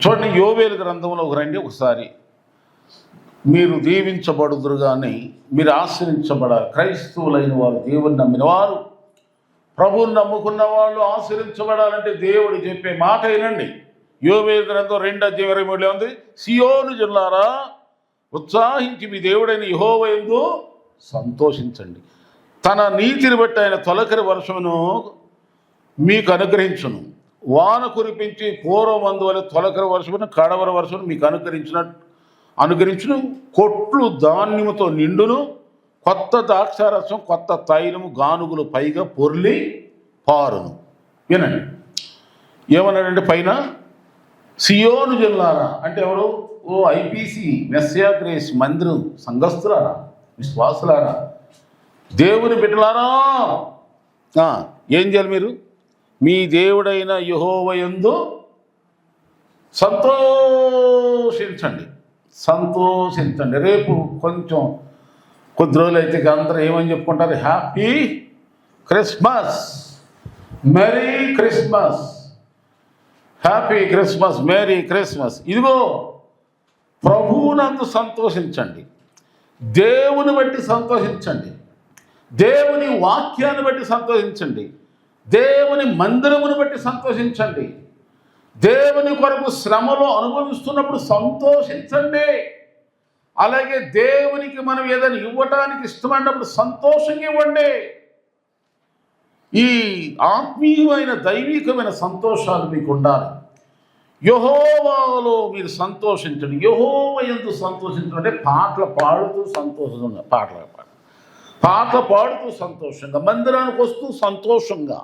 చూడండి, యోవేలు గ్రంథంలో రండి ఒకసారి. మీరు దీవించబడుదురు కానీ మీరు ఆశ్రయించబడాలి. క్రైస్తవులైన వారు, దేవుని నమ్మిన వారు, ప్రభువుని నమ్ముకున్న వాళ్ళు ఆశ్రయించబడాలంటే దేవుడు చెప్పే మాట వినండి. యోవేలు గ్రంథం 2:23 ఉంది. సియోను జనులారా ఉత్సాహించి మీ దేవుడైన యెహోవా యందు సంతోషించండి. తన నీతిని బట్టి ఆయన తొలకరి వర్షమును మీకు అనుగ్రహించును. వాన కురిపించి పూర్వమందు వలె తొలకరి వర్షమును కడవర వర్షమును మీకు అనుగ్రహించును. కొట్లు ధాన్యముతో నిండును. కొత్త ద్రాక్షారసం, కొత్త తైలము, గానుగులు పైగా పొర్లి పారును. వినండి ఏమన్నాడంటే పైన, సియోను జనులారా అంటే ఎవరు? ఓ ఐపీసీ మెస్సియా గ్రేస్ మందిరం సంఘస్థులారా, విశ్వాసులారా, దేవుని బిడ్డలారా, ఏం చేయాలి మీరు? మీ దేవుడైన యెహోవా యందు సంతోషించండి. రేపు కొద్ది రోజులు అయితే అందరూ ఏమని చెప్పుకుంటారు? Happy Christmas, merry Christmas, happy Christmas, merry Christmas. ఇదిగో ప్రభువునందు సంతోషించండి, దేవుని బట్టి సంతోషించండి, దేవుని వాక్యాన్ని బట్టి సంతోషించండి, దేవుని మందిరమును బట్టి సంతోషించండి, దేవుని కొరకు శ్రమలో అనుభవిస్తున్నప్పుడు సంతోషించండి. అలాగే దేవునికి మనం ఏదైనా ఇవ్వటానికి ఇష్టమైనప్పుడు సంతోషంగా ఇవ్వండి. ఈ ఆత్మీయమైన దైవికమైన సంతోషాలు మీకు ఉండాలి. యెహోవాలో మీరు సంతోషించండి. యెహోవా యందు సంతోషించడం అంటే పాటలు పాడుతూ సంతోషంగా, పాటలు పాడుతూ సంతోషంగా, మందిరానికి వస్తూ సంతోషంగా,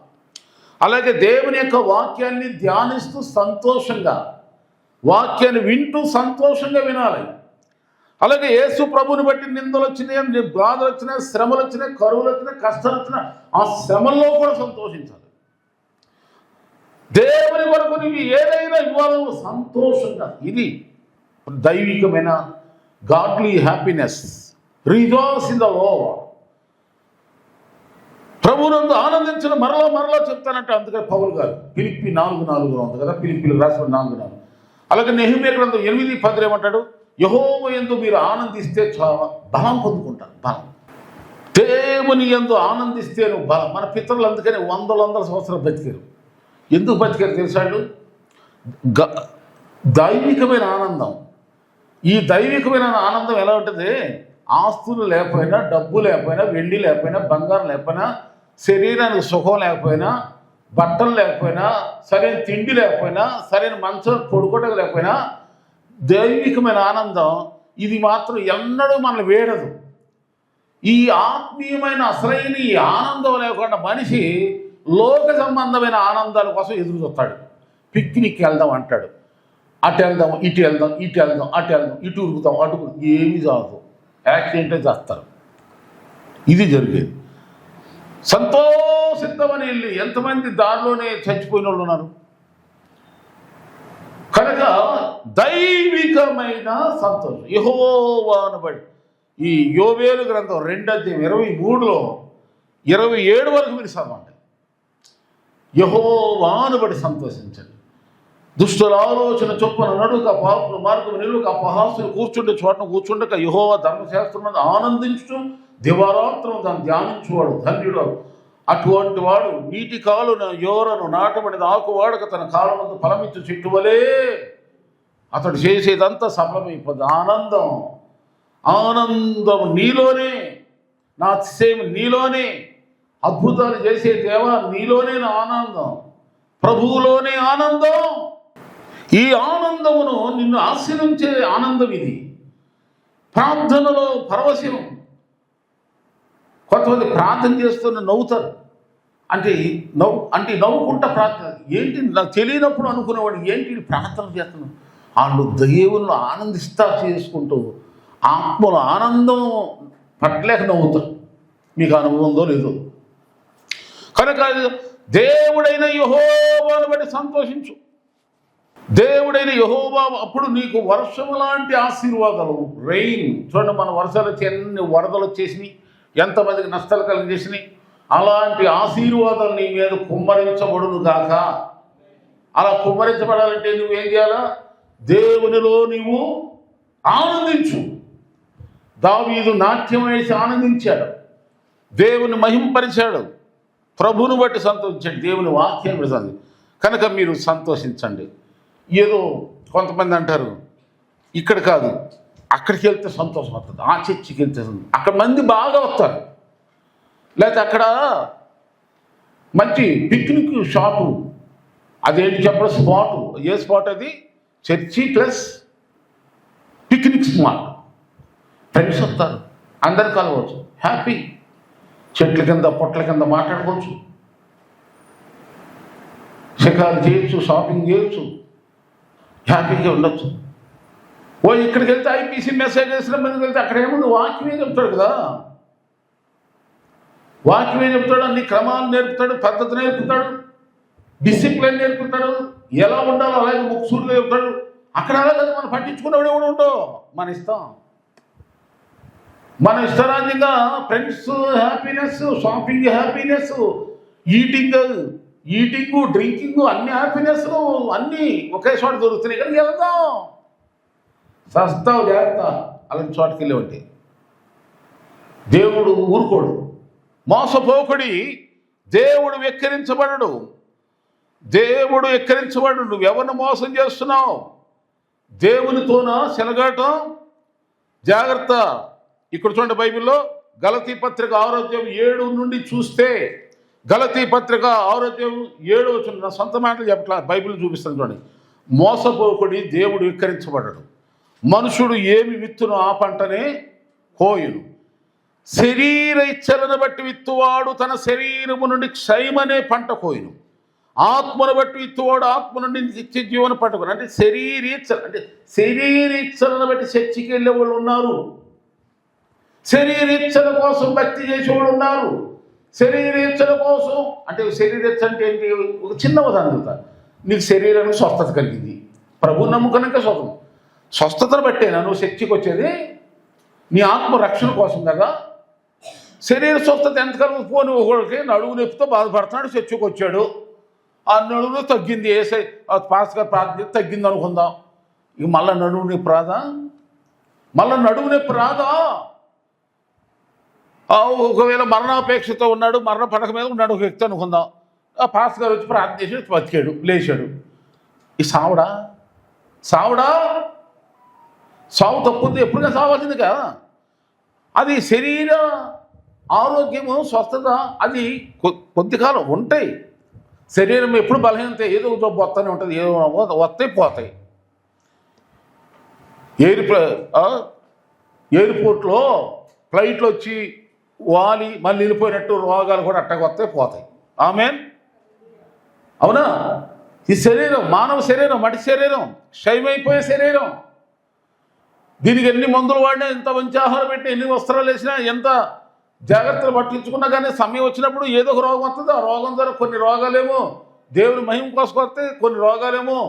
అలాగే దేవుని యొక్క వాక్యాన్ని ధ్యానిస్తూ సంతోషంగా, వాక్యాన్ని వింటూ సంతోషంగా వినాలి. అలాగే యేసు ప్రభుని బట్టి నిందలు వచ్చినాయి, బాధలు వచ్చినాయి, శ్రమలు వచ్చినాయి, కరువులు వచ్చినాయి, కష్టాలు వచ్చినాయి, ఆ శ్రమల్లో కూడా సంతోషించాలి. దేవుని వరకు నువ్వు ఏదైనా ఇవ్వాలో సంతోషంగా. ఇది దైవికమైన godly happiness. Rejoice in the lord. ప్రభువునందు ఆనందించిన మరలా చెప్తానంటే అందుకని పౌలు గారు ఫిలిప్పీ 4:4 ఉంది కదా, ఫిలిప్పీలకు రాసిన 4:4. అలాగే నెహెమ్యా గ్రంథం 8:10 ఏమంటాడు? యెహోవా యందు మీరు ఆనందిస్తే బలం పొందుకుంటారు. బలం. దేవుని యందు ఆనందిస్తే నువ్వు బలం. మన పితరులు అందుకని వందల సంవత్సరాలు బతికారు. ఎందుకు బతికారు తెలుసాడు? దైవికమైన ఆనందం. ఈ దైవికమైన ఆనందం ఎలా ఉంటుంది? ఆస్తులు లేకపోయినా, డబ్బు లేకపోయినా, వెండి లేకపోయినా, బంగారం లేకపోయినా, శరీరానికి సుఖం లేకపోయినా, బట్టలు లేకపోయినా, సరైన తిండి లేకపోయినా, సరైన మంచం పడుకోవడం లేకపోయినా, దైవికమైన ఆనందం ఇది మాత్రం ఎన్నడూ మనల్ని వేడదు. ఈ ఆత్మీయమైన అసలైన ఈ ఆనందం లేకుండా మనిషి లోక సంబంధమైన ఆనందాల కోసం ఎదురు చూస్తాడు. పిక్నిక్ వెళ్దాం అంటాడు, అటు వెళ్దాం, ఇటు వెళ్దాం, అటు వెళ్దాం, ఇటు ఉరుకుతాం, అటు ఏమీ చాలదు, యాక్సిడెంటే చేస్తారు. ఇది జరిగేది. సంతోషిద్దామని వెళ్ళి ఎంతమంది దారిలోనే చచ్చిపోయిన వాళ్ళు ఉన్నారు. కనుక దైవికమైన సంతోషం యెహోవాను బట్టి. ఈ యోవేలు గ్రంథం 2:23 27 వరకు మీరు చదవండి. యెహోవాను బట్టి సంతోషించండి. దుష్టుల ఆలోచన చొప్పున నడుక, పాపుల మార్గం నిలుక, అపహాసులు కూర్చుండే చోటను కూర్చుండక, యెహోవా ధర్మశాస్త్రం మీద ఆనందించు దివారాత్రం దాన్ని ధ్యానించువాడు ధన్యుడు. అటువంటి వాడు నీటి కాలున యోరను నాటబడిన ఆకువాడక తన కాలమందు ఫలమిచ్చు చెట్టు వలే అతడు చేసేదంతా సఫలమైపోద్ది. ఆనందం నీలోనే, నా అతిశయం నీలోనే, అద్భుతాలు చేసే దేవా నీలోనే నా ఆనందం, ప్రభువులోనే ఆనందం. ఈ ఆనందమును నిన్ను ఆశ్రయించే ఆనందం ఇది. ప్రార్థనలో పరవశం. కొంతమంది ప్రార్థన చేస్తున్న నవ్వుతారు. అంటే నవ్వుకుంటా ప్రార్థన. ఏంటి నాకు తెలియనప్పుడు అనుకునేవాడు, ఏంటి ప్రార్థన చేస్తున్నాను. వాళ్ళు దేవుళ్ళు ఆనందిస్తా చేసుకుంటూ ఆత్మలో ఆనందం పట్టలేక నవ్వుతారు. మీకు అనుభవం ఉందో లేదో. కనుక దేవుడైన యెహోవాను బట్టి సంతోషించు. దేవుడైన యెహోవా అప్పుడు నీకు వర్షం లాంటి ఆశీర్వాదాలు, రెయిన్. చూడండి, మన వర్షాలు వచ్చి ఎన్ని వరదలు వచ్చేసినాయి, ఎంతమందికి నష్టాలు కలిగేసినాయి. అలాంటి ఆశీర్వాదాలు నీ మీద కుమ్మరించబడును గాక. అలా కుమ్మరించబడాలంటే నువ్వేం చేయాలా? దేవునిలో నీవు ఆనందించు. దావీదు నాట్యం వేసి ఆనందించాడు, దేవుని మహింపరిచాడు, ప్రభువును బట్టి సంతోషించాడు, దేవుని వాక్యం విడుదల. కనుక మీరు సంతోషించండి. ఏదో కొంతమంది అంటారు ఇక్కడ కాదు అక్కడికి వెళ్తే సంతోషం వస్తుంది, ఆ చర్చికి వెళ్తే అక్కడ మంది బాగా వస్తారు, లేకపోతే అక్కడ మంచి పిక్నిక్ షాపు, అదేంటి చెప్పడం స్పాటు, ఏ స్పాట్ అది? Church plus picnic spot. Friends వస్తారు, అందరు కలవచ్చు, హ్యాపీ, చెట్ల కింద పొట్ల కింద మాట్లాడుకోవచ్చు, షికారు చేయొచ్చు, షాపింగ్ చేయొచ్చు, హ్యాపీగా ఉండొచ్చు. ఇక్కడికి వెళ్తే ఐపీసీ మెసేజ్ చేసిన మీదకి వెళ్తే అక్కడ ఏముంది? వాక్యమే చెప్తాడు కదా, వాక్యమే చెప్తాడు, అన్ని క్రమాలు నేర్పుతాడు, పద్ధతి నేర్పుతాడు, డిసిప్లిన్ నేర్పుతాడు, ఎలా ఉండాలో అలాగే ముక్సూరుగా చెప్తాడు. అక్కడ అలాగే మనం పట్టించుకునేవాడు ఎవడు ఉండో, మన ఇష్టం, మన ఇష్టరాజ్యంగా friends happiness, shopping happiness, eating drinking అన్ని హ్యాపీనెస్ అన్నీ ఒకే చోట దొరుకుతున్నాయి. కానీ వెళ్దాం సస్తావు జాగ్రత్త, అలాంటి చోటుకి వెళ్ళేవంటి. దేవుడు ఊరుకోడు, మోసపోకుడి, దేవుడు వెక్కిరించబడడు, దేవుడు ఎక్కిరించబడు. నువ్వు ఎవరిని మోసం చేస్తున్నావు? దేవునితోనా సెలగాటం? జాగ్రత్త. ఇక్కడ చూడండి, బైబిల్లో గలతీ పత్రిక 6:7 నుండి చూస్తే, గలతీ పత్రిక 6:7 నా సొంత మాటలు చెప్పట్లా, బైబిల్ చూపిస్తాను చూడండి. మోసపోకుడి, దేవుడు విక్కరించబడడు. మనుషుడు ఏమి విత్తును ఆ పంటనే కోయును. శరీర ఇచ్చలను బట్టి విత్తువాడు తన శరీరము నుండి క్షయమనే పంట కోయును. ఆత్మను బట్టి విత్తువాడు ఆత్మ నుండి నిత్య జీవన పంట కోయును. అంటే శరీరీచ్చలను బట్టి చర్చికి వెళ్ళే వాళ్ళు ఉన్నారు, శరీరీచ్చల కోసం భక్తి చేసేవాళ్ళు ఉన్నారు. శరీరీచ్చల కోసం అంటే శరీరీచ్చ అంటే ఏంటి? ఒక చిన్న ఉదాహరణ చెప్తాను. నీకు శరీరానికి స్వస్థత కలిగింది, ప్రభు నమ్ముకనుక స్వస్థతను బట్టేనా నువ్వు చర్చికి వచ్చేది? నీ ఆత్మ రక్షణ కోసం కదా. శరీర స్వస్థత ఎంతకాలం పోని, ఒకడికి నడువు నొప్పితో బాధపడుతున్నాడు, చర్చికి వచ్చాడు, ఆ నడువులో తగ్గింది, ఏసై పాస్గా ప్రార్థన తగ్గింది అనుకుందాం. ఇక మళ్ళీ నడువు నొప్పి రాదా? మళ్ళీ నడువు నొప్పి రాదా? ఒకవేళ మరణాపేక్షతో ఉన్నాడు, మరణ పడక మీద ఉన్నాడు ఒక వ్యక్తి అనుకుందాం, ఆ పాస్ గారు వచ్చి ప్రార్థన చేసి బతికాడు, లేచాడు. ఈ సావుడా? సావు తప్పుంది, ఎప్పుడుగా సావాల్సింది కదా. అది శరీర ఆరోగ్యము స్వస్థత అది కొద్ది కాలం ఉంటాయి. శరీరం ఎప్పుడు బలహీనత, ఏదో జబ్బు వస్తూనే ఉంటుంది, ఏదో వస్తాయి పోతాయి. ఎయిర్పోర్ట్లో ఫ్లైట్లో వచ్చి వాలి మళ్ళీ వెళ్ళిపోయినట్టు రోగాలు కూడా అట్టగా వస్తాయి పోతాయి. ఆమేన్. అవునా? ఈ శరీరం, మానవ శరీరం, మటి శరీరం, క్షయమైపోయే శరీరం. దీనికి ఎన్ని మందులు వాడినా, ఎంత మంచి ఆహారం పెట్టి, ఎన్ని వస్త్రాలు వేసినా, ఎంత జాగ్రత్తలు పట్టించుకున్నా కానీ సమయం వచ్చినప్పుడు ఏదో ఒక రోగం వస్తుంది. ఆ రోగం ద్వారా కొన్ని రోగాలేమో దేవుని మహిమ కోసం వస్తాయి, కొన్ని రోగాలేమో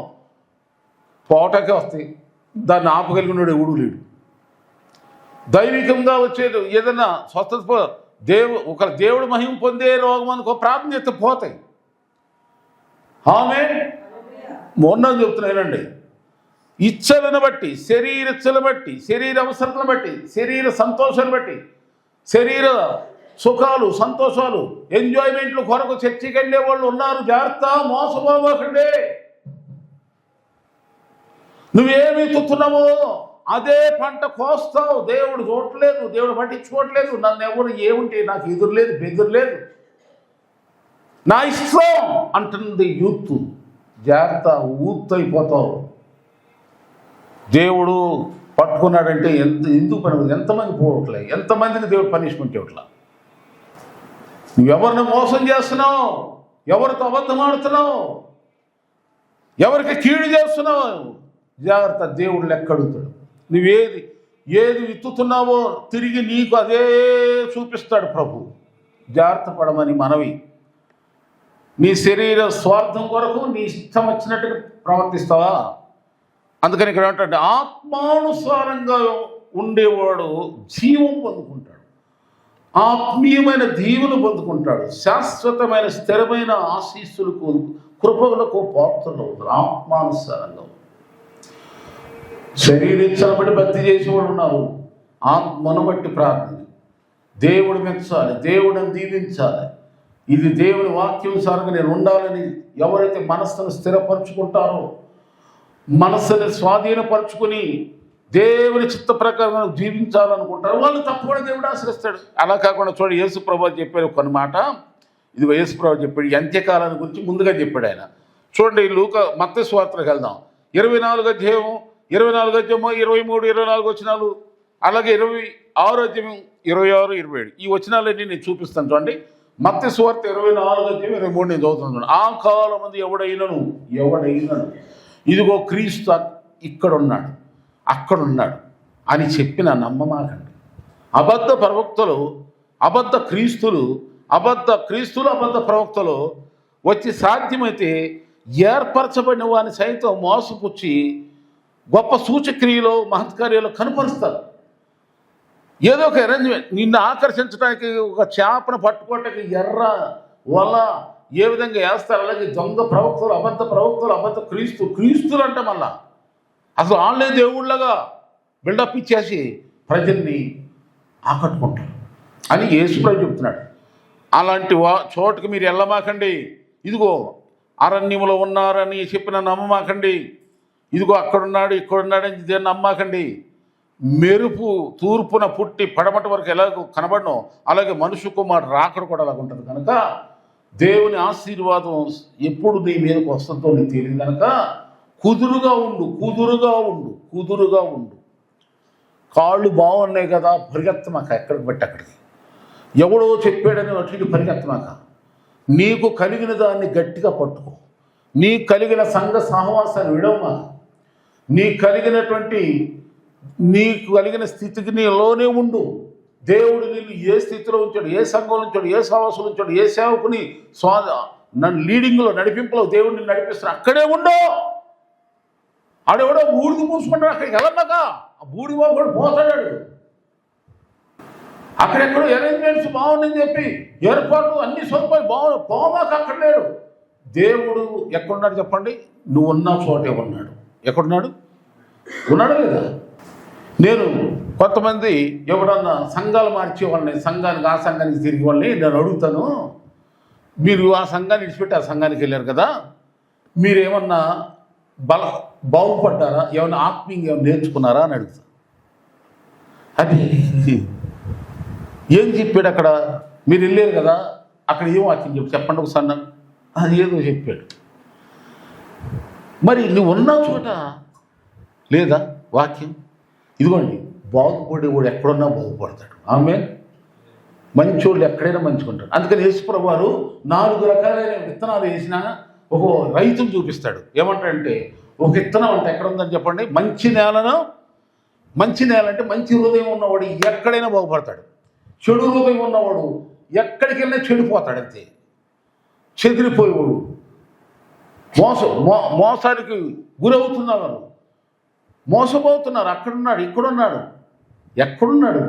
పోటాకే వస్తాయి. దాన్ని ఆపగలిగినాడు ఎవడూ లేడు. దైవికంగా వచ్చే ఏదైనా స్వస్థత ఒక దేవుడు మహిమ పొందే రోగం అనుకో ప్రార్థన చేస్తే పోతాయి. ఆమె మొన్న చెప్తున్నానండి, ఇచ్చలను బట్టి, శరీర ఇచ్చలను బట్టి, శరీర అవసరాలను బట్టి, శరీర సంతోషాన్ని బట్టి, శరీర సుఖాలు సంతోషాలు ఎంజాయ్మెంట్లు కొరకు చర్చికి వెళ్ళే వాళ్ళు ఉన్నారు. జాగ్రత్త, మోసపోకండి. నువ్వేమి తుత్తున్నావో అదే పంట కోస్తావు. దేవుడు చూడట్లేదు, దేవుడు పట్టించుకోవట్లేదు. నన్ను ఎవరు ఏముంటే నాకు ఎదురు లేదు, బెదురు లేదు, నా ఇష్టం అంటుంది యూత్. జాగ్రత్త, ఊత్ అయిపోతావు. దేవుడు పట్టుకున్నాడంటే ఎందుకు పని? ఎంతమంది పోవట్లే, ఎంతమందికి దేవుడు పనిష్మెంట్ ఇవ్వట్లా. నువ్వెవరిని మోసం చేస్తున్నావు, ఎవరితో అబద్ధం ఆడుతున్నావు, ఎవరికి కీడు చేస్తున్నావు, జాగ్రత్త, దేవుడు లెక్క అడుగుతాడు. ఏది విత్తుతున్నావో తిరిగి నీకు అదే చూపిస్తాడు ప్రభు. జాగ్రత్త పడమని మనవి. నీ శరీర స్వార్థం కొరకు నీ ఇష్టం వచ్చినట్టుగా ప్రవర్తిస్తావా? అందుకని ఇక్కడ ఏంటంటే ఆత్మానుసారంగా ఉండేవాడు జీవం పొందుకుంటాడు, ఆత్మీయమైన దీవులు పొందుకుంటాడు, శాశ్వతమైన స్థిరమైన ఆశీస్సులకు కృపలకు పాత్రలు అవుతారు. ఆత్మానుసారంగా శరీరిచ్చను బట్టి భక్తి చేసేవాడు ఉన్నారు. ఆత్మను బట్టి ప్రార్థన. దేవుడు మెచ్చాలి, దేవుడిని దీవించాలి. ఇది దేవుని వాక్యానుసారంగా నేను ఉండాలని ఎవరైతే మనస్సును స్థిరపరచుకుంటారో, మనస్సుని స్వాధీనపరుచుకుని దేవుని చిత్త ప్రకారం జీవించాలనుకుంటారు, వాళ్ళు తప్పకుండా దేవుడు ఆశ్రయిస్తాడు. అలా కాకుండా చూడండి, యేసు ప్రభు చెప్పాడు కొన్ని మాట. ఇది యేసు ప్రభు చెప్పాడు ఈ అంత్యకాలాన్ని గురించి ముందుగా చెప్పాడు ఆయన. చూడండి, మత్తయి సువార్తకి వెళ్దాం. 24వ అధ్యాయం 23, 24 వచనాలు, అలాగే 26వ అధ్యాయం 26, 27 ఈ వచనాలన్నీ నేను చూపిస్తాను. చూడండి, మత్తయి సువార్త 24వ అధ్యాయం 23 నేను చదువుతున్నాను. ఆ కాలం మంది ఎవడైనను ఇదిగో క్రీస్తు ఇక్కడున్నాడు, అక్కడున్నాడు అని చెప్పిన నమ్మమాకండి. అబద్ధ ప్రవక్తలు, అబద్ధ క్రీస్తులు, అబద్ధ ప్రవక్తలు వచ్చి సాధ్యమైతే ఏర్పరచబడిన వారిని సైతం మోసపుచ్చి గొప్ప సూచక్రియలో మహత్కార్యాలు కనుపరుస్తారు. ఏదో ఒక అరేంజ్మెంట్, నిన్ను ఆకర్షించడానికి ఒక చేపను పట్టుకోవటానికి ఎర్ర వల ఏ విధంగా వేస్తారు, అలాగే దొంగ ప్రవక్తలు, అబద్ధ క్రీస్తులు అంటే మళ్ళా అసలు వాళ్ళే దేవుళ్ళగా బిల్డప్ ఇచ్చేసి ప్రజల్ని ఆకట్టుకుంటారు అని యేసుప్రభు చెప్తున్నాడు. అలాంటి చోటుకి మీరు వెళ్ళమాకండి. ఇదిగో అరణ్యంలో ఉన్నారని చెప్పిన నమ్మమాకండి. ఇదిగో అక్కడున్నాడు, ఇక్కడున్నాడని దేన్ని నమ్మమాకండి. మెరుపు తూర్పున పుట్టి పడమటి వరకు ఎలాగో కనబడను, అలాగే మనుషు కుమారుడు రాకడ కూడా అలాగ ఉంటుంది. కనుక దేవుని ఆశీర్వాదం ఎప్పుడు నీ మీదకు వస్తుందో నీకు తెలియదు. కనుక కుదురుగా ఉండు. కాళ్ళు బాగున్నాయి కదా, పరిగెత్తమాక ఎక్కడికి బట్టి అక్కడికి. ఎవడో చెప్పాడని అటు పరిగెత్తమాక. నీకు కలిగిన దాన్ని గట్టిగా పట్టుకో. నీకు కలిగిన సంఘ సహవాసాన్ని విడవమా. నీకు కలిగిన స్థితికి నీలోనే ఉండు. దేవుడు నిన్ను ఏ స్థితిలో ఉంచాడు, ఏ సంఘంలో ఉంచాడు, ఏ సహవాసంలో ఉంచాడు, ఏ సేవకుని నన్ను లీడింగ్లో నడిపింపులో దేవుడు నిన్ను నడిపిస్తున్నాడు, అక్కడే ఉండో. ఆడెవడో బూడిది పూసుకుంటాడు, అక్కడికి వెళ్ళన్నాక ఆ బూడి కూడా పోతాడు. అక్కడెక్కడో అరేంజ్మెంట్స్ బాగుందని చెప్పి ఏర్పాటు అన్ని సదుపాయాలు పోమాక అక్కడ లేడు. దేవుడు ఎక్కడున్నాడు చెప్పండి? నువ్వు ఉన్న చోటే ఉన్నాడు. ఎక్కడున్నాడు? ఉన్నాడు లేదా? నేను కొంతమంది ఎవడన్నా సంఘాలు మార్చే వాళ్ళని, సంఘానికి ఆ సంఘానికి తిరిగి వాళ్ళని నేను అడుగుతాను, మీరు ఆ సంఘాన్ని విడిచిపెట్టి ఆ సంఘానికి వెళ్ళారు కదా, మీరేమన్నా బాగుపడ్డారా, ఏమన్నా ఆత్మీయంగా ఏమైనా నేర్చుకున్నారా అని అడుగుతాను. అది ఏం చెప్పాడు అక్కడ? మీరు వెళ్ళారు కదా, అక్కడ ఏం వాక్యం చెప్పండి ఒకసారి నన్ను. అది ఏదో చెప్పాడు. మరి నువ్వు ఉన్న చోట లేదా వాక్యం? ఇదిగోండి, బాగుపడేవాడు ఎక్కడున్నా బాగుపడతాడు. ఆమె మంచోళ్ళు ఎక్కడైనా మంచుకుంటాడు. అందుకని యేసుప్రభు వారు 4 రకాలైన విత్తనాలు వేసిన ఒక రైతును చూపిస్తాడు. ఏమంటాడంటే, ఒక విత్తనం అంటే ఎక్కడ ఉందని చెప్పండి? మంచి నేల అంటే మంచి హృదయం ఉన్నవాడు ఎక్కడైనా బాగుపడతాడు. చెడు హృదయం ఉన్నవాడు ఎక్కడికి వెళ్ళినా చెడిపోతాడు. అంతే, చెదిరిపోయేవాడు, మోసానికి గురవుతున్నారు, మోసపోతున్నారు. అక్కడున్నాడు, ఇక్కడున్నాడు. ఎక్కడున్నాడు?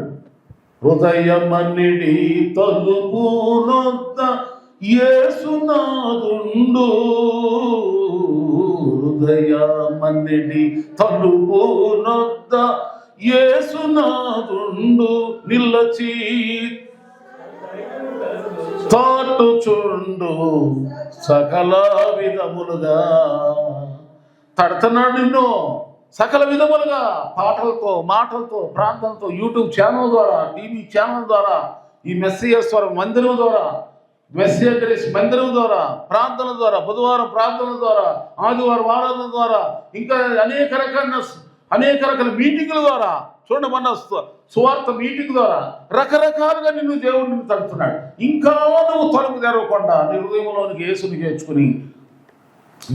హృదయమన్నిటి తలుపు నొద్ద యేసునాథుండు. హృదయమన్నిటి తలుపు నొద్ద యేసునాథుండు. నిల్లచి తాటుచుండు సకల విధములుగా. తడుతున్నాడు నిన్ను సకల విధములుగా, పాటలతో, మాటలతో, ప్రార్థనతో, యూట్యూబ్ ఛానల్ ద్వారా, టీవీ ఛానల్ ద్వారా, ఈ మెస్సియస్వర మందిరం ద్వారా, మెస్సియస్ మందిరం ద్వారా, ప్రార్థనల ద్వారా, బుధవారం ప్రార్థనల ద్వారా, ఆదివారం ఆరాధన ద్వారా, ఇంకా అనేక రకాల మీటింగుల ద్వారా, చూడండి మన సువార్త మీటింగ్ ద్వారా రకరకాలుగా నిన్ను దేవుడిని తడుతున్నాడు. ఇంకా నువ్వు తలుపు తెరవకుండా నీ హృదయంలోనికి యేసుని చేర్చుకుని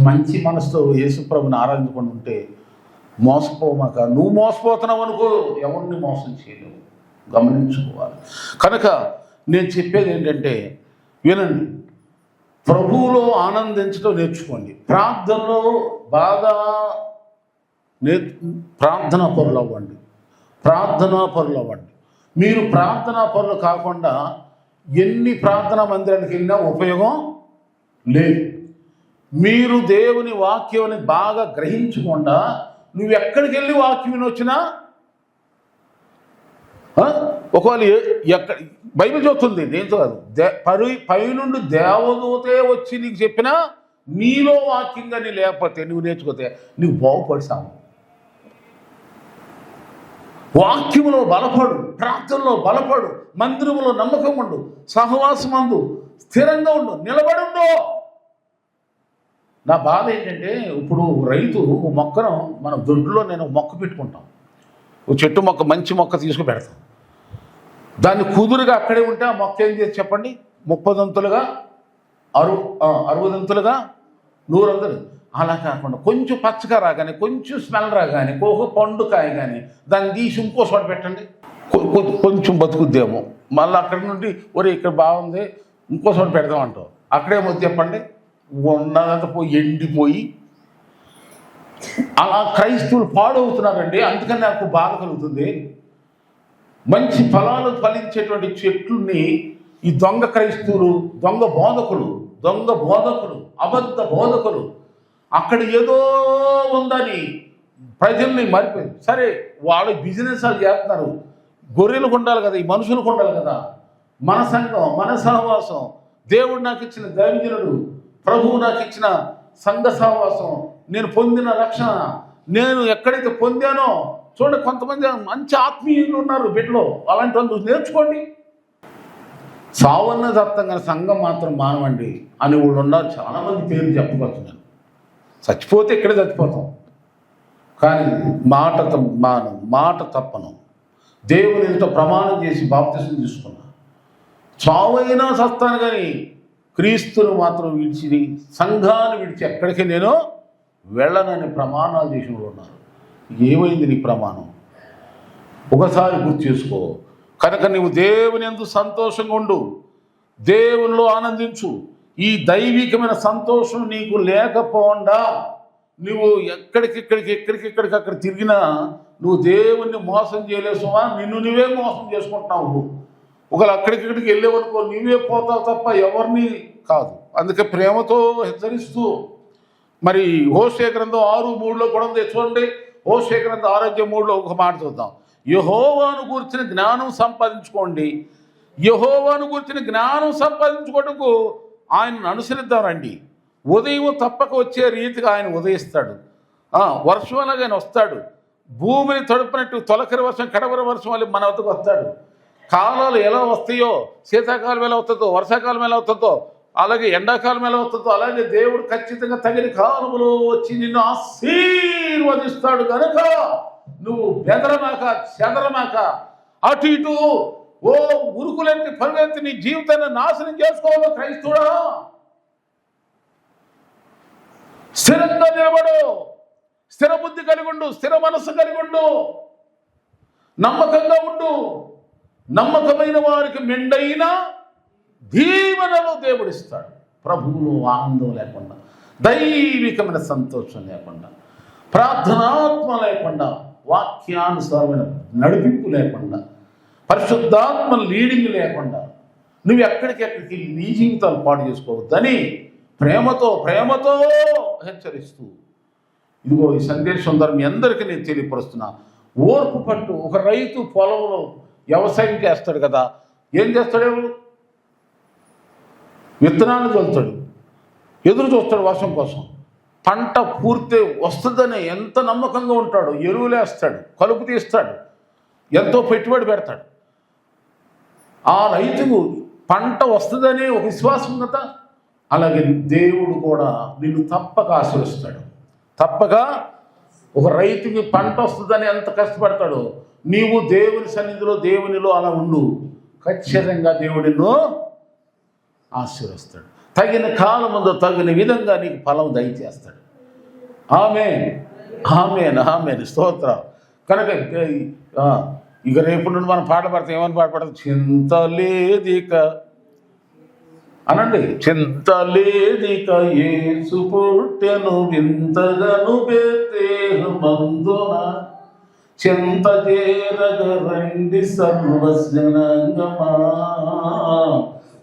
మంచి మనసుతో యేసుప్రభుని ఆరాధించుకొని ఉంటే మోసపోమాక. నువ్వు మోసపోతున్నావు అనుకో, ఎవరిని మోసం చేయలేవు, గమనించుకోవాలి. కనుక నేను చెప్పేది ఏంటంటే, వినండి, ప్రభువులో ఆనందించడం నేర్చుకోండి. ప్రార్థనలో బాగా ప్రార్థనా పరులు అవ్వండి. మీరు ప్రార్థనా పరులు కాకుండా ఎన్ని ప్రార్థనా మందిరానికి వెళ్ళినా ఉపయోగం లేదు. మీరు దేవుని వాక్యాన్ని బాగా గ్రహించకుండా నువ్వు ఎక్కడికి వెళ్ళి వాక్యం వినొచ్చినా ఒకవేళ ఎక్కడ బైబిల్ చెప్తుంది, దేంతో కాదు, పైనుండి దేవదూతే వచ్చి నీకు చెప్పినా నీలో వాక్యం కానీ లేకపోతే నువ్వు నేర్చుకోతే నువ్వు బాగుపడిసాము. వాక్యములో బలపడు, ప్రార్థనలో బలపడు, మందిరములో నమ్మకం ఉండు, సహవాసమందు స్థిరంగా ఉండు, నిలబడుండు. నా బాధ ఏంటంటే ఇప్పుడు రైతు మొక్కను మన దొడ్లో నేను మొక్క పెట్టుకుంటాం, ఓ చెట్టు మొక్క మంచి మొక్క తీసుకు పెడతాం. దాన్ని కుదురుగా అక్కడే ఉంటే ఆ మొక్క ఏం చేసి చెప్పండి, 30 దంతులుగా 60 దంతులుగా 100 దంతులు. అలా కాకుండా కొంచెం పచ్చగా రాగానే, కొంచెం స్మెల్ రాగానే, ఒక పండు కాయ కానీ దాన్ని తీసి ఇంకో చోట పెట్టండి, కొంచెం బతుకుద్దేమో. మళ్ళీ అక్కడి నుండి ఒరే ఇక్కడ బాగుంది ఇంకో చోట పెడదామంటావు, అక్కడేమో చెప్పండి ఉన్నదంతా పోయి ఎండిపోయి. అలా క్రైస్తవులు పాడవుతున్నారండి. అందుకని నాకు బాధ కలుగుతుంది. మంచి ఫలాలు ఫలించేటువంటి చెట్లని ఈ దొంగ క్రైస్తవులు, దొంగ బోధకులు, అబద్ధ బోధకులు అక్కడ ఏదో ఉందని ప్రజల్ని మరిపోయి, సరే వాళ్ళ బిజినెస్ వాళ్ళు చేస్తున్నారు, గొర్రెలకు ఉండాలి కదా, ఈ మనుషులకు ఉండాలి కదా. మన సంఘం, మన సహవాసం, దేవుడు నాకు ఇచ్చిన దైవజనుడు, ప్రభువు నాకు ఇచ్చిన సంఘ సహవాసం, నేను పొందిన రక్షణ, నేను ఎక్కడైతే పొందానో చూడండి. కొంతమంది మంచి ఆత్మీయులు ఉన్నారు బిడ్డలో, అలాంటి వాళ్ళు నేర్చుకోండి. సావన్నది అర్థం కానీ సంఘం మాత్రం మానవండి అని వాళ్ళు ఉన్నారు. చాలామంది పేరు చెప్పగలుగుతున్నాను. చచ్చిపోతే ఇక్కడే చచ్చిపోతాం, కానీ మాట తప్పను. దేవునితో ప్రమాణం చేసి బాప్తిసం తీసుకున్నా, చావైనా సస్తాను కానీ క్రీస్తును మాత్రం విడిచి, సంఘాన్ని విడిచి ఎక్కడికి నేను వెళ్ళనని ప్రమాణాలు చేసిన వాళ్ళు ఉన్నారు. ఏమైంది నీ ప్రమాణం? ఒకసారి గుర్తు చేసుకో. కనుక నువ్వు దేవుని యందు సంతోషంగా ఉండు, దేవునిలో ఆనందించు. ఈ దైవికమైన సంతోషం నీకు లేకపోకుండా నువ్వు ఎక్కడికి అక్కడ తిరిగినా నువ్వు దేవుణ్ణి మోసం చేయలేసుమా, నిన్ను నువ్వే మోసం చేసుకుంటున్నావు. ఒకవేళ అక్కడికి వెళ్ళేవనుకో నువ్వే పోతావు తప్ప ఎవరిని కాదు. అందుకే ప్రేమతో హెచ్చరిస్తూ, మరి హోషేయ గ్రంథం 6:3 కూడా ఉంది చూడండి. హోషేయ గ్రంథం 6:3 ఒక మాట చూద్దాం. యెహోవాను గూర్చిన జ్ఞానం సంపాదించుకోండి. యెహోవాను గూర్చిన జ్ఞానం సంపాదించుకోవటకు ఆయనను అనుసరిద్దాం రండి. ఉదయం తప్పక వచ్చే రీతిగా ఆయన ఉదయిస్తాడు, వర్షం అలాగే ఆయన వస్తాడు. భూమిని తడుపునట్టు తొలకరి వర్షం, కడవరి వర్షం వల్ల మన వద్దకు వస్తాడు. కాలాలు ఎలా వస్తాయో, శీతాకాలం ఎలా వస్తుందో, వర్షాకాలం ఎలా వస్తుందో, అలాగే ఎండాకాలం ఎలా వస్తుందో, అలాగే దేవుడు ఖచ్చితంగా తగిన కాలంలో వచ్చి నిన్ను ఆశీర్వదిస్తాడు. కనుక నువ్వు బెదరమాక, చెదరమాక, అటు ఇటు ఓ ఉరుకులెత్తి పరుగెత్తి నీ జీవితాన్ని నాశనం చేసుకోవాలి. క్రైస్తవుడా, స్థిరంగా నిలబడు, స్థిర బుద్ధి కలిగి ఉండు, స్థిర మనస్సు కలిగి ఉండు, నమ్మకంగా ఉండు. నమ్మకమైన వారికి మెండైన దీవెనలు దేవుడిస్తాడు. ప్రభువులో ఆనందం లేకుండా, దైవికమైన సంతోషం లేకుండా, ప్రార్థనాత్మ లేకుండా, వాక్యానుసారమైన నడిపింపు లేకుండా, పరిశుద్ధాత్మ లీడింగ్ లేకుండా నువ్వు ఎక్కడికి నీ జీవితాలు పాడు చేసుకోవద్దని ప్రేమతో హెచ్చరిస్తూ, ఇదిగో ఈ సందేశం ద్వారా మీ అందరికీ నేను తెలియపరుస్తున్నా. ఓర్పు పట్టు. ఒక రైతు పొలంలో వ్యవసాయం చేస్తాడు కదా, ఏం చేస్తాడు? విత్తనాలు చల్లుతాడు, ఎదురు చూస్తాడు వర్షం కోసం. పంట పూర్తి వస్తుందని ఎంత నమ్మకంగా ఉంటాడు. ఎరువులు వేస్తాడు, కలుపు తీస్తాడు, ఎంతో పెట్టుబడి పెడతాడు. ఆ రైతుకు పంట వస్తుందనే ఒక విశ్వాసం కదా. అలాగే దేవుడు కూడా నిన్ను తప్పక ఆశీర్వదిస్తాడు. తప్పక ఒక రైతుకి పంట వస్తుందని ఎంత కష్టపడతాడో, నీవు దేవుని సన్నిధిలో, దేవునిలో అలా ఉండు. ఖచ్చితంగా దేవుడు నిన్ను ఆశీర్వదిస్తాడు. తగిన కాలముందు తగిన విధంగా నీకు ఫలం దయచేస్తాడు. ఆమేన్. స్తోత్రం. కనుక ఇక రేపు నుండి మనం పాట పడతాం. ఏమని పాట పడతాం? చింతలేదిక అనండి. చింతలేదిక యేసు పుట్టెను వింతగను బెత్లెహేముమందున, చింత చేరగ రండి సర్వజనాంగమా,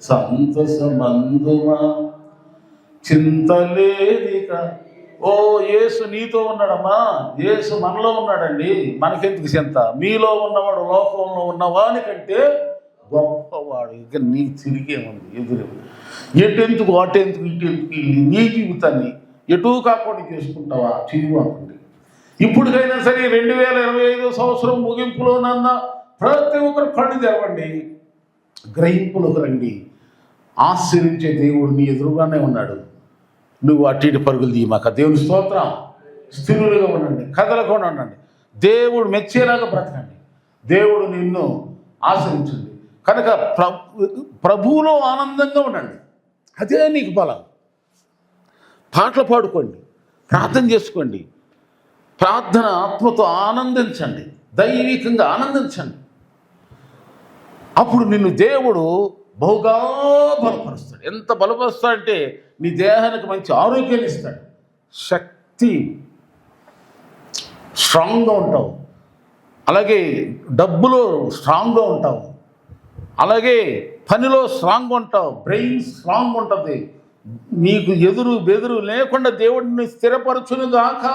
సంతోషమందుమా. చింతలేదిక. ఓ యేసు నీతో ఉన్నాడమ్మా, యేసు మనలో ఉన్నాడండి, మనకెందుకు చింత, మీలో ఉన్నవాడు లోకంలో ఉన్నవాని కంటే గొప్పవాడు. ఇక నీకు తిరిగే ఉంది ఎదురు. ఎటెందుకు అటెందుకు ఇటెందుకు నీ జీవితాన్ని ఎటూ కాకుండా చేసుకుంటావా చేయవాకండి. ఇప్పటికైనా సరే 2025 సంవత్సరం ముగింపులోనన్న ప్రతి ఒక్కరు కళ్ళు తెరవండి, గ్రహింపులకు రండి. ఆశ్చర్యించే దేవుడు నీ ఎదురుగానే ఉన్నాడు. నువ్వు అటు ఇటు పరుగులు తీయమాక. దేవుని స్తోత్రం. స్థిరులుగా ఉండండి, కదలకుండా ఉండండి, దేవుడు మెచ్చేలాగా బ్రతకండి, దేవుడు నిన్ను ఆశ్రయించండి. కనుక ప్రభువులో ఆనందంగా ఉండండి, అదే నీకు బలం. పాటలు పాడుకోండి, ప్రార్థన చేసుకోండి, ప్రార్థన ఆత్మతో ఆనందించండి, దైవికంగా ఆనందించండి. అప్పుడు నిన్ను దేవుడు బహుగా బలపరుస్తాడు. ఎంత బలపరుస్తాడంటే నీ దేహానికి మంచి ఆరోగ్యాన్ని ఇస్తాడు, శక్తి, స్ట్రాంగ్గా ఉంటావు, అలాగే డబ్బులో స్ట్రాంగ్గా ఉంటావు, అలాగే పనిలో స్ట్రాంగ్ ఉంటావు, బ్రెయిన్ స్ట్రాంగ్ ఉంటుంది. నీకు ఎదురు బెదురు లేకుండా దేవుడిని స్థిరపరచునుగాక.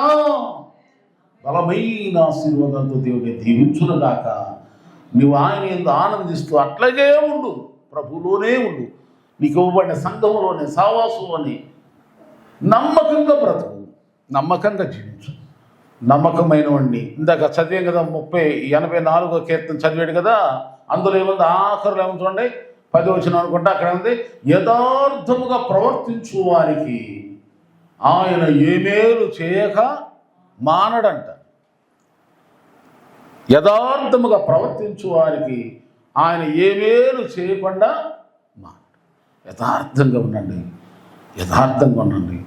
బలమైన ఆశీర్వాదంతో దేవుడిని దీవించునుగాక. నువ్వు ఆయన ఎందు ఆనందిస్తూ అట్లాగే ఉండు, ప్రభువులోనే ఉండు, నీకు ఇవ్వబడిన సంఘంలోనే సావాసంలోనే నమ్మకంగా బ్రతుకు, నమ్మకంగా జీవించు. నమ్మకమైన వాడిని ఇందాక చదివాం కదా, 84వ కీర్తన చదివాడు కదా, అందులో ఏముంది, ఆఖరులో ఏమో చూడండి, 10వ వచనం అనుకుంటా, అక్కడ ఉంది, యథార్థముగా ప్రవర్తించు వారికి ఆయన ఏ మేలు చేయక మానడంట. యథార్థముగా ప్రవర్తించు వారికి ఆయన ఏ మేలు చేయకుండా మానడు. యథార్థంగా ఉండండి, యథార్థంగా ఉండండి.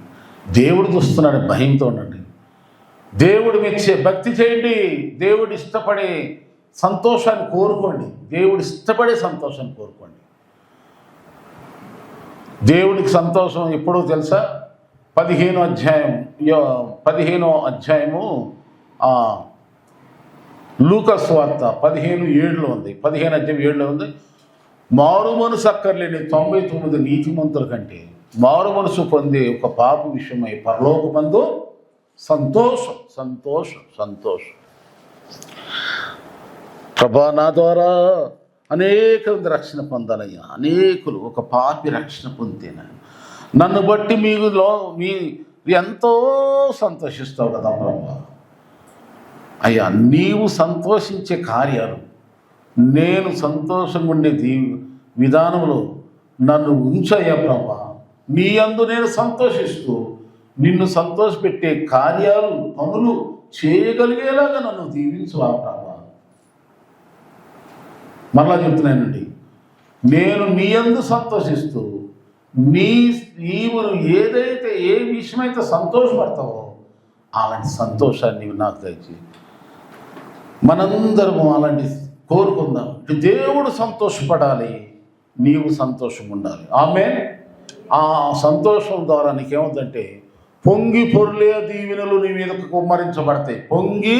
దేవుడు చూస్తున్నాడు, భయంతో ఉండండి. దేవుడు మెచ్చే భక్తి చేయండి, దేవుడు ఇష్టపడే సంతోషాన్ని కోరుకోండి, దేవుడు ఇష్టపడే సంతోషాన్ని కోరుకోండి. దేవుడికి సంతోషం ఎప్పుడో తెలుసా? 15వ అధ్యాయము లూకాసు వార్త 15:7 ఉంది, 15:7 ఉంది. మారు మనసు అక్కర్లేని 99 నీతిమంతుల కంటే మారు మనసు పొందే ఒక పాపి విషయమై పరలోకమందు సంతోషం, సంతోషం, సంతోషం. ప్రభా, నా ద్వారా అనేక మంది రక్షణ పొందాలయ్యా, అనేకులు ఒక పాపి రక్షణ పొందితేనా నన్ను బట్టి మీలో మీ ఎంతో సంతోషిస్తావు కదా ప్రభా. అయ్యా, నీవు సంతోషించే కార్యాలు, నేను సంతోషంగా ఉండే విధానంలో నన్ను ఉంచయ్యా ప్రభా. నీ యందు నేను సంతోషిస్తూ నిన్ను సంతోషపెట్టే కార్యాలు, పనులు చేయగలిగేలాగా నన్ను దీవించువా ప్రభా. మరలా చెప్తున్నానండి, నేను నీ యందు సంతోషిస్తూ నీవు ఏదైతే ఏ విషయమైతే సంతోషపడతావో అలాంటి సంతోషాన్ని నీవు నాకు దయచేయి. మనందరము అలాంటి కోరుకుందాం. దేవుడు సంతోషపడాలి, నీవు సంతోషంగా ఉండాలి. ఆమేన్. ఆ సంతోషం ద్వారా నీకేమవుతుందంటే పొంగి పొరులే దీవెనలు నీ మీదకు కుమ్మరించబడతాయి. పొంగి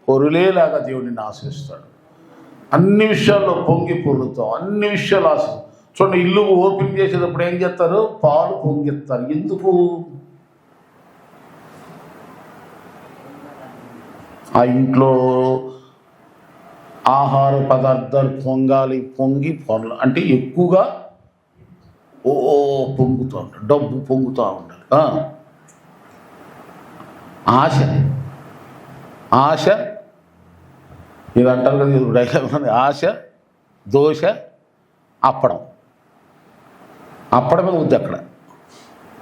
పొరులేలాగా దేవుడిని ఆశిస్తాడు. అన్ని విషయాల్లో పొంగి పొరులుతాం, అన్ని విషయాలు ఆశ. చూడండి, ఇల్లు ఓపెన్ చేసేటప్పుడు ఏం చేస్తారు? పాలు పొంగిస్తారు. ఎందుకు? ఆ ఇంట్లో ఆహార పదార్థాలు పొంగాలి, పొంగి పొరలు అంటే ఎక్కువగా పొంగుతూ ఉంటాడు, డబ్బు పొంగుతూ ఉండాలి. ఆశ, ఆశ ఇది అంటారు కదా, డైలాగ్, ఆశ దోశ అప్పడం, అప్పడమే ఉంది. అక్కడ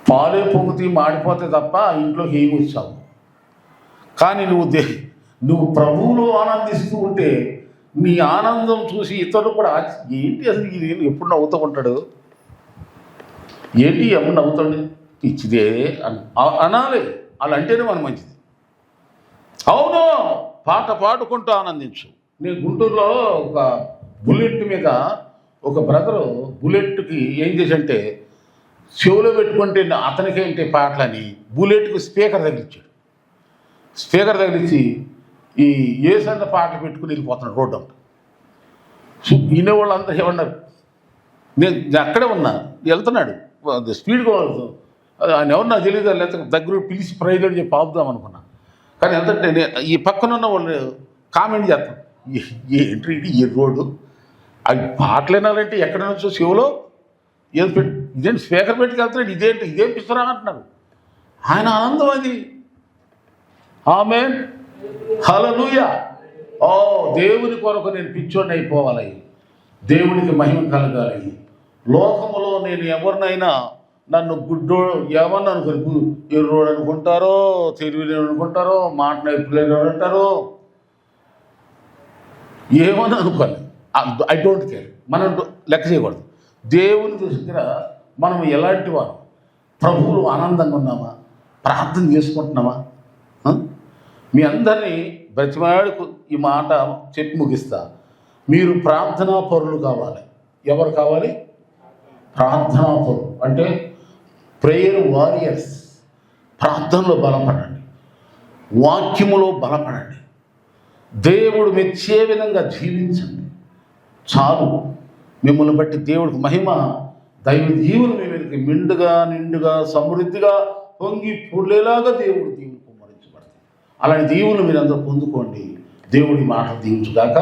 పాలే పొంగుతీ మాడిపోతే తప్ప ఇంట్లోకి ఏమి వచ్చావు. కానీ నువ్వు ప్రభువులో ఆనందిస్తూ ఉంటే నీ ఆనందం చూసి ఇతరులు కూడా ఏంటి అసలు ఇది ఎప్పుడు నవ్వుతూ ఉంటాడు, ఏంటి ఎప్పుడు నవ్వుతాడు, ఇచ్చిదే అనాలి. అలా అంటేనే మనం మంచిది. అవును, పాట పాడుకుంటూ ఆనందించు. నేను గుంటూరులో ఒక బుల్లెట్ మీద ఒక బ్రదరు బుల్లెట్కి ఏం చేసంటే చెవులో పెట్టుకుంటే అతనికేంటి పాటలని బుల్లెట్కి స్పీకర్ తగిలించాడు. స్పీకర్ తగిలించి ఈ ఏసన్న పాటలు పెట్టుకుని వెళ్ళిపోతున్నాడు రోడ్డు అంతా. వినేవాళ్ళు అందరూ ఏమన్నారు, నేను అక్కడే ఉన్నా, వెళ్తున్నాడు స్పీడ్గా ఆయన ఎవరు నాకు తెలియదు, లేకపోతే దగ్గర పిలిచి ప్రైజ్ అని చెప్పి ఆపుదాం అనుకున్నా. కానీ ఎంతంటే ఈ పక్కనున్న వాళ్ళు కామెంట్ చేస్తాం, ఏంటి ఇది ఈ రోడ్డు, అవి పాటలు వినాలంటే ఎక్కడ నుంచో చెవులో ఏం పెట్టి ఇదేంటి స్పీకర్ పెట్టుకెళ్తున్నాడు, ఇదేం పిస్తురా అంటున్నారు. ఆయన ఆనందం అది. ఆమేన్, హల్లెలూయా. ఓ దేవుని కొరకు నేను పిచ్చోడిని అయిపోవాలి, దేవునికి మహిమ కలగాలి. లోకములో నేను ఎవరినైనా నన్ను గుడ్డో ఏమన్నా అనుకుని ఎర్రోడు అనుకుంటారో, తెలివిలేని అనుకుంటారో, మాట నైపులేని అంటారో, ఏమని అనుకోవాలి. ఐ డోంట్ కేర్, మనం లెక్క చేయకూడదు. దేవుని దగ్గర మనం ఎలాంటి వారు, ప్రభువులు ఆనందంగా ఉన్నామా, ప్రార్థన చేసుకుంటున్నామా? మీ అందరినీ బ్రతిమాడుకు ఈ మాట చెప్పి ముగిస్తా. మీరు ప్రార్థనా పరులు కావాలి. ఎవరు కావాలి? ప్రార్థనా పరులు అంటే ప్రేయర్ వారియర్స్. ప్రార్థనలో బలపడండి, వాక్యములో బలపడండి, దేవుడు మెచ్చే విధంగా జీవించండి. చాలు, మిమ్మల్ని బట్టి దేవుడికి మహిమ, దైవ దీవులు మీ మీదకి మెండుగా నిండుగా సమృద్ధిగా పొంగి పొర్లేలాగా దేవుడు దీవులు కుమ్మరించబడతాయి. అలాంటి దీవులు మీరందరూ పొందుకోండి. దేవుడి మాట దీవించుగాక.